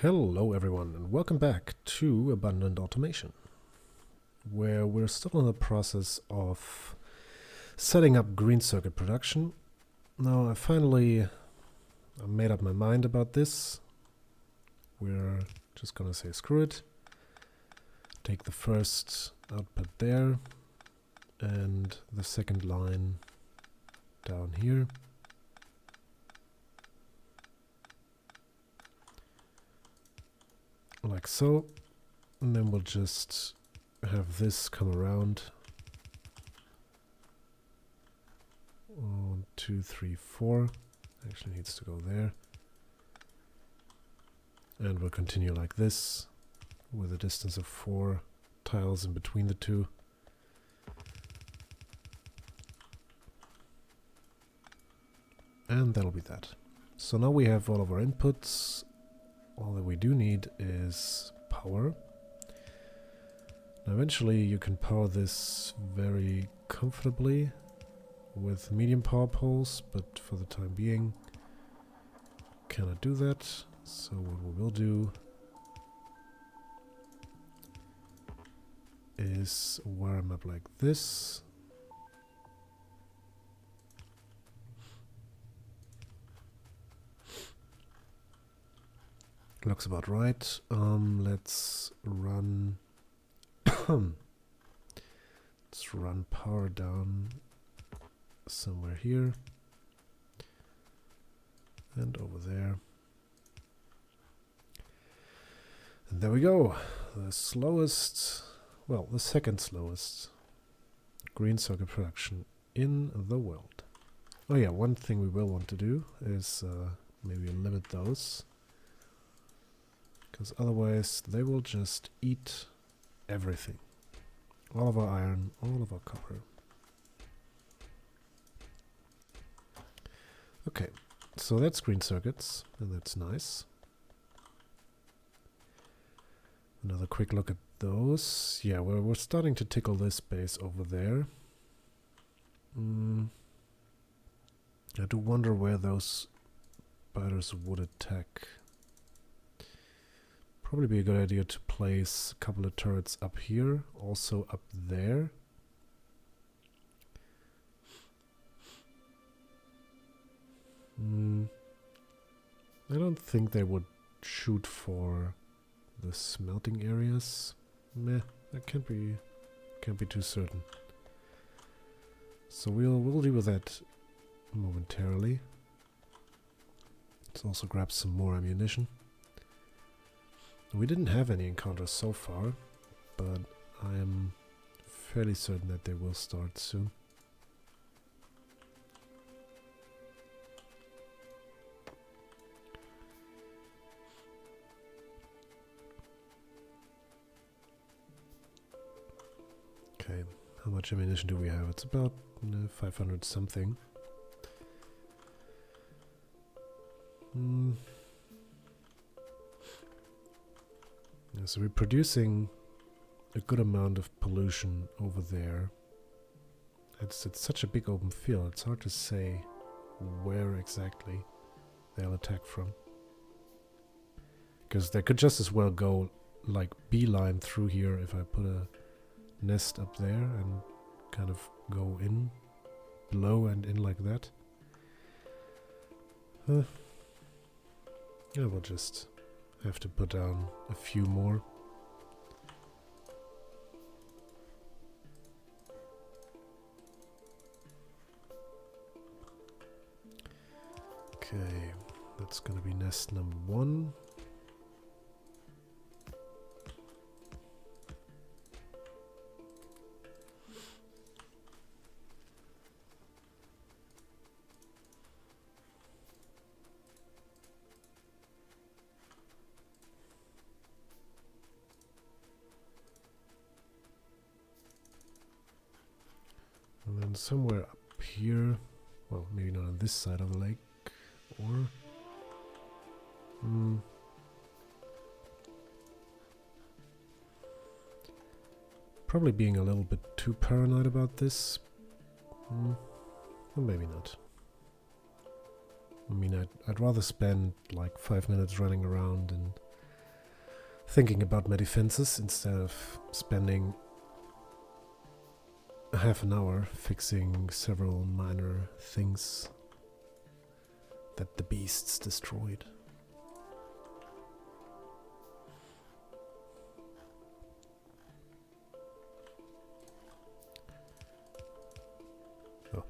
Hello everyone and welcome back to Abundant Automation, where we're still in the process of setting up green circuit production. Now I made up my mind about this. We're just gonna say screw it, take the first output there and the second line down here. Like so, and then we'll just have this come around. 1, 2, 3, 4. Actually needs to go there. And we'll continue like this with a distance of 4 tiles in between the two. And that'll be that. So now we have all of our inputs. All that we do need is power. Now eventually you can power this very comfortably with medium power poles, but for the time being cannot do that. So what we will do is wire them up like this. Looks about right. Let's run let's run power down somewhere here and over there. And there we go. The second slowest green circuit production in the world. Oh yeah, one thing we will want to do is maybe limit those, because otherwise they will just eat everything. All of our iron, all of our copper. Okay, so that's green circuits, and that's nice. Another quick look at those. Yeah, we're starting to tickle this base over there. I do wonder where those spiders would attack. Probably be a good idea to place a couple of turrets up here, also up there. I don't think they would shoot for the smelting areas. Meh, that can't be too certain. So we'll deal with that momentarily. Let's also grab some more ammunition. We didn't have any encounters so far, but I am fairly certain that they will start soon. Okay, how much ammunition do we have? It's about 500 something. So we're producing a good amount of pollution over there. It's such a big open field, it's hard to say where exactly they'll attack from. Because they could just as well go like beeline through here if I put a nest up there and kind of go in below and in like that. Yeah, we'll just have to put down a few more. Okay, that's gonna be nest number 1. And then somewhere up here, well, maybe not on this side of the lake, or probably being a little bit too paranoid about this. Or maybe not. I mean, I'd rather spend like 5 minutes running around and thinking about my defenses instead of spending half an hour fixing several minor things that the beasts destroyed. Oh.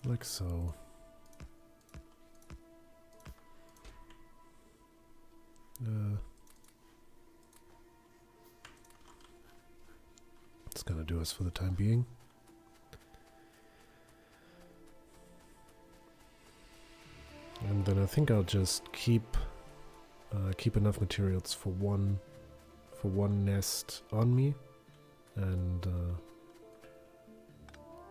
Like so. It's gonna do us for the time being. And then I think I'll just keep enough materials for one nest on me, and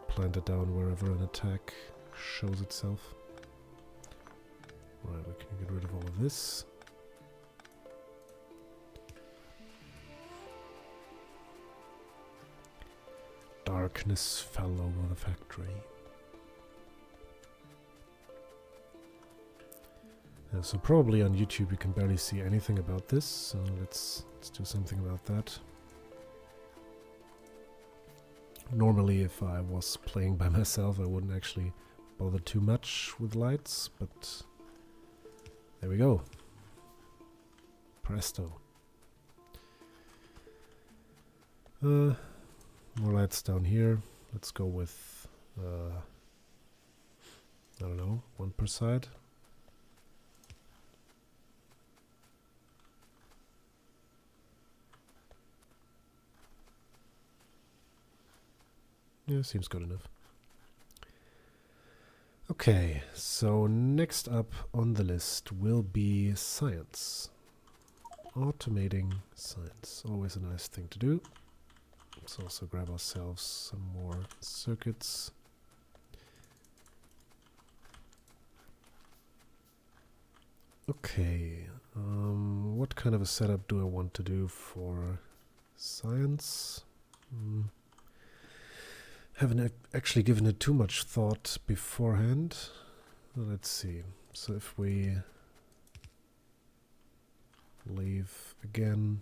plant it down wherever an attack shows itself. Right, we can get rid of all of this. Darkness fell over the factory. So probably on YouTube you can barely see anything about this, so let's do something about that. Normally if I was playing by myself I wouldn't actually bother too much with lights, but there we go. Presto. More lights down here. Let's go with I don't know, one per side. Yeah, seems good enough. Okay, so next up on the list will be science. Automating science. Always a nice thing to do. Let's also grab ourselves some more circuits. Okay, what kind of a setup do I want to do for science? Haven't actually given it too much thought beforehand. Let's see. So if we leave again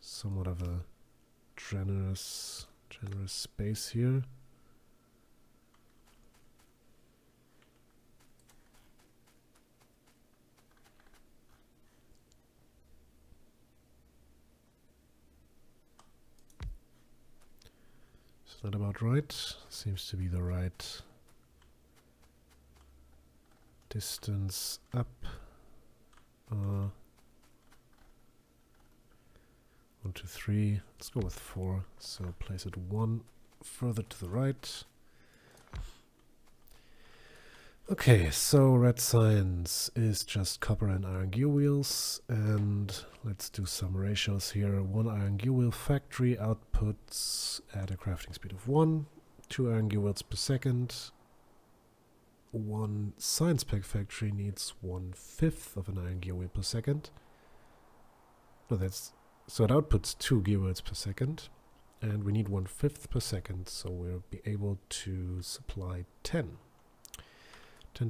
somewhat of a generous space here. Is that about right? Seems to be the right distance up. 1, 2, 3. Let's go with 4. So place it 1 further to the right. Okay, so red science is just copper and iron gear wheels, and let's do some ratios here. 1 iron gear wheel factory outputs at a crafting speed of 1, 2 iron gear wheels per second. 1 science pack factory needs 1/5 of an iron gear wheel per second. No, so it outputs 2 gear wheels per second, and we need 1/5 per second, so we'll be able to supply 10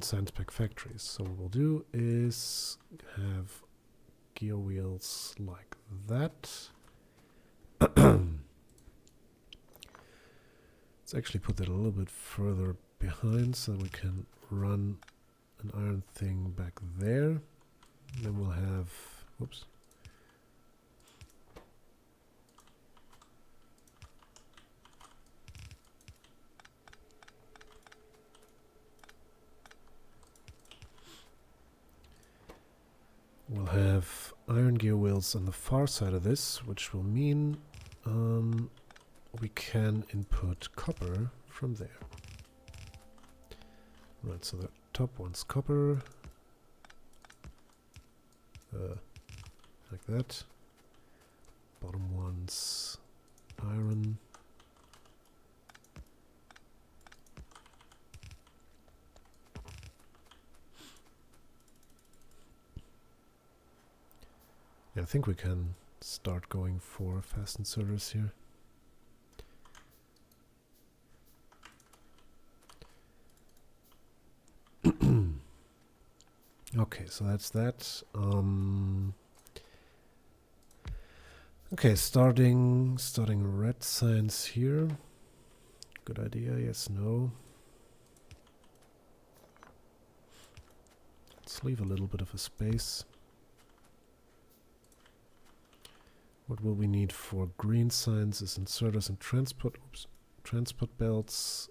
science pack factories. So what we'll do is have gear wheels like that. Let's actually put that a little bit further behind so we can run an iron thing back there. Then we'll have, whoops. We'll have iron gear wheels on the far side of this, which will mean we can input copper from there. Right, so the top one's copper, like that. Bottom one's iron. Yeah, I think we can start going for fast inserters here. Okay, so that's that. Okay, starting red signs here. Good idea, yes, no. Let's leave a little bit of a space. What will we need for green signs is inserters and transport belts.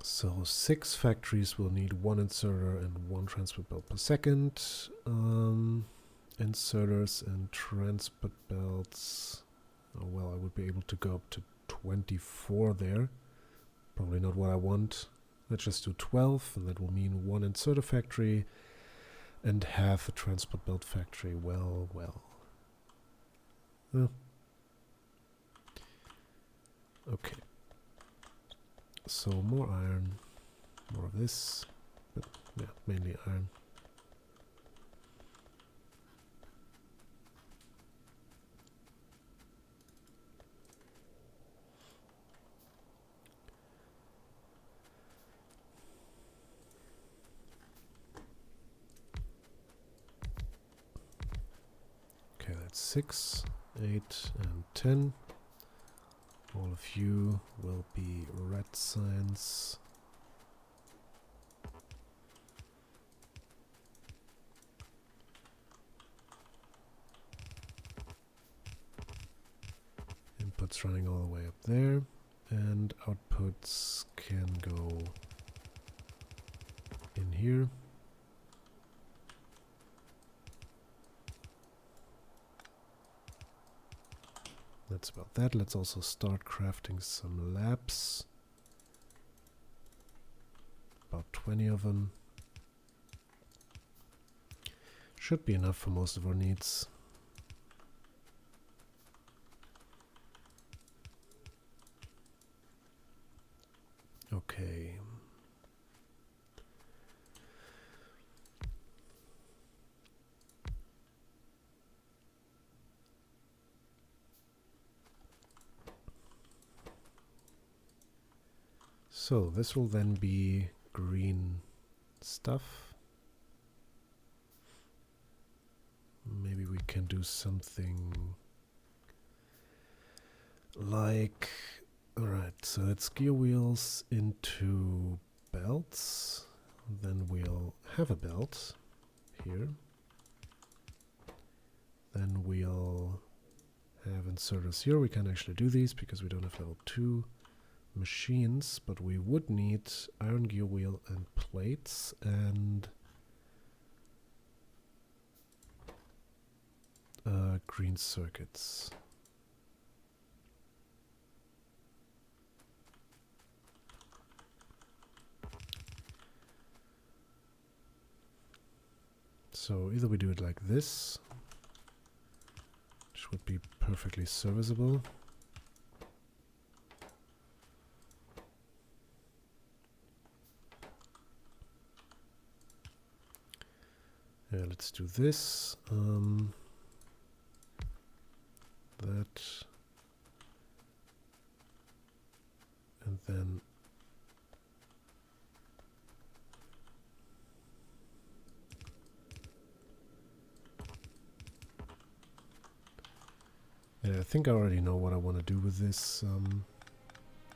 So 6 factories will need 1 inserter and 1 transport belt per second. Inserters and transport belts. Oh well, I would be able to go up to 24 there. Probably not what I want. Let's just do 12, and that will mean 1 inserter factory and half a transport belt factory. Well. Okay. So more iron, more of this, but yeah, mainly iron. Okay, that's 6, 8, and 10. All of you will be red signs. Inputs running all the way up there, and outputs can go in here. That's about that. Let's also start crafting some labs. About 20 of them. Should be enough for most of our needs. Okay. So this will then be green stuff. Maybe we can do something like, alright, so it's gear wheels into belts. Then we'll have a belt here. Then we'll have inserters here. We can actually do these because we don't have level 2 machines, but we would need iron gear wheel and plates and green circuits. So either we do it like this, which would be perfectly serviceable. Yeah, let's do this. That. And then yeah, I think I already know what I want to do with this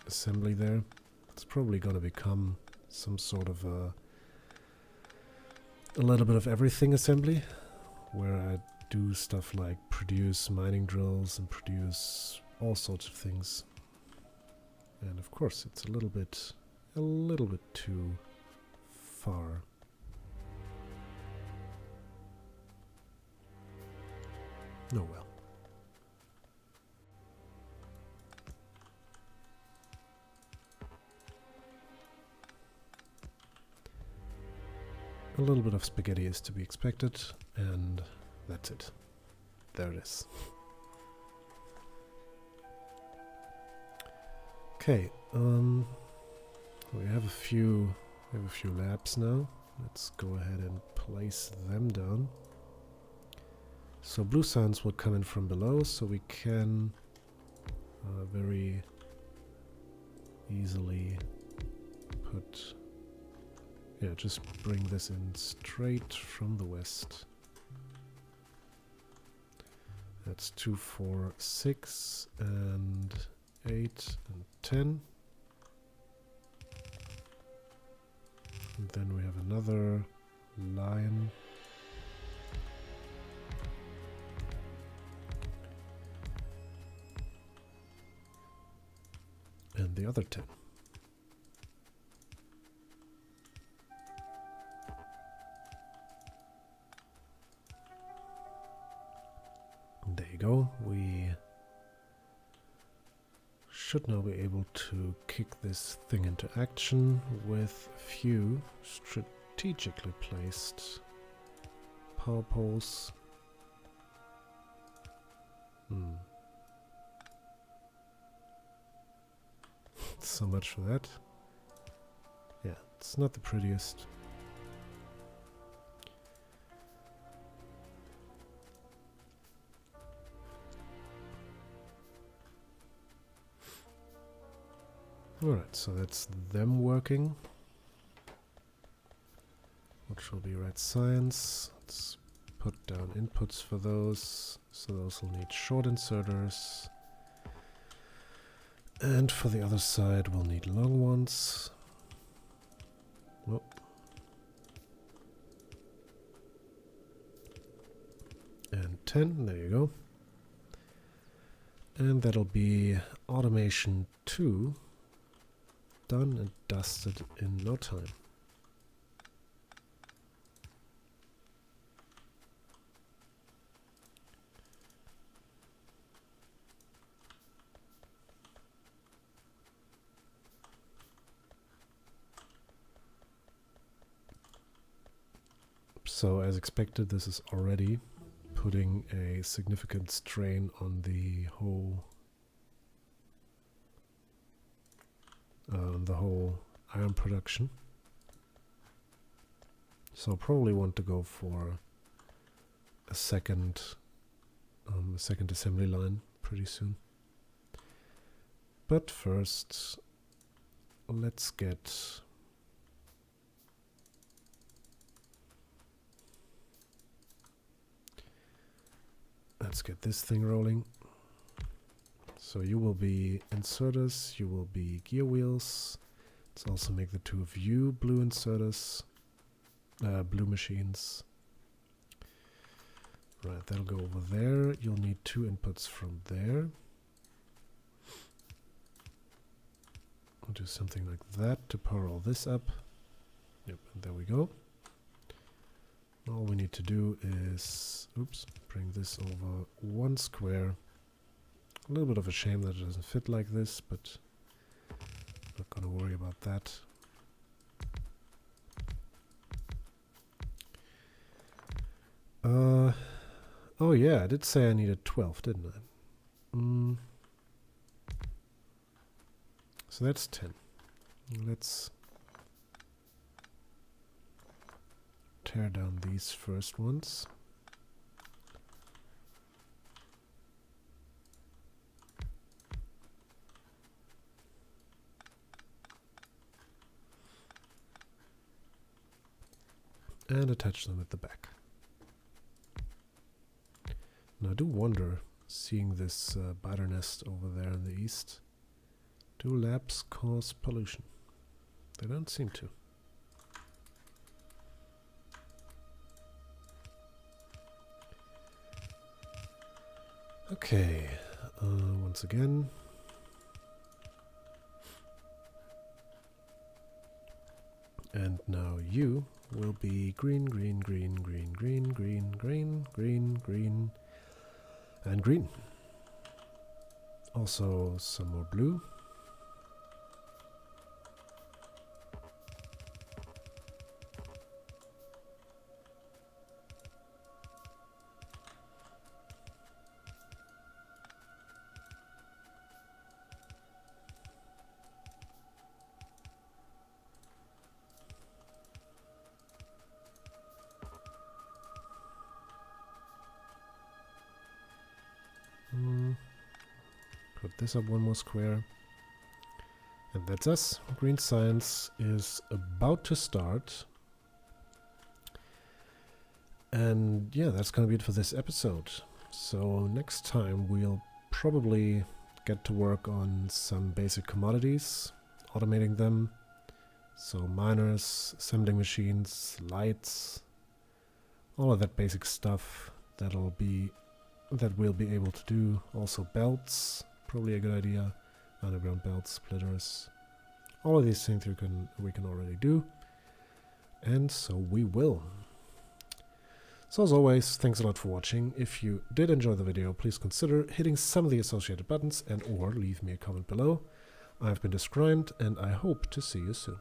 assembly there. It's probably going to become some sort of a little bit of everything assembly, where I do stuff like produce mining drills and produce all sorts of things. And of course, it's a little bit too far. Oh well. A little bit of spaghetti is to be expected, and that's it. There it is. Okay, we have a few labs now. Let's go ahead and place them down. So blue signs will come in from below, so we can very easily put... Yeah, just bring this in straight from the west. That's 2, 4, 6, and 8, and 10. And then we have another line. And the other 10. There you go. We should now be able to kick this thing into action with a few strategically placed power poles. So much for that. Yeah, it's not the prettiest. Alright, so that's them working. Which will be red science. Let's put down inputs for those. So those will need short inserters. And for the other side we'll need long ones. Oh. And 10, there you go. And that'll be automation 2. Done and dusted in no time. So as expected, this is already putting a significant strain on the whole iron production. So probably want to go for a second assembly line pretty soon. But first, let's get this thing rolling. So you will be inserters, you will be gear wheels. Let's also make the two of you blue inserters, blue machines. Right, that'll go over there. You'll need 2 inputs from there. I'll do something like that to power all this up. Yep, and there we go. All we need to do is, bring this over 1 square. A little bit of a shame that it doesn't fit like this, but not gonna worry about that. Oh yeah, I did say I needed 12, didn't I? So that's 10. Let's tear down these first ones. And attach them at the back. Now I do wonder, seeing this biter nest over there in the east, do labs cause pollution? They don't seem to. Okay, once again. And now you will be green, green, green, green, green, green, green, green, green, and green. Also some more blue. Put this up 1 more square. And that's us. Green Science is about to start. And yeah, that's gonna be it for this episode. So next time we'll probably get to work on some basic commodities, automating them. So miners, assembling machines, lights, all of that basic stuff that we'll be able to do. Also belts, probably a good idea. Underground belts, splitters. All of these things we can already do. And so we will. So as always, thanks a lot for watching. If you did enjoy the video, please consider hitting some of the associated buttons and or leave me a comment below. I've been Discgrind, and I hope to see you soon.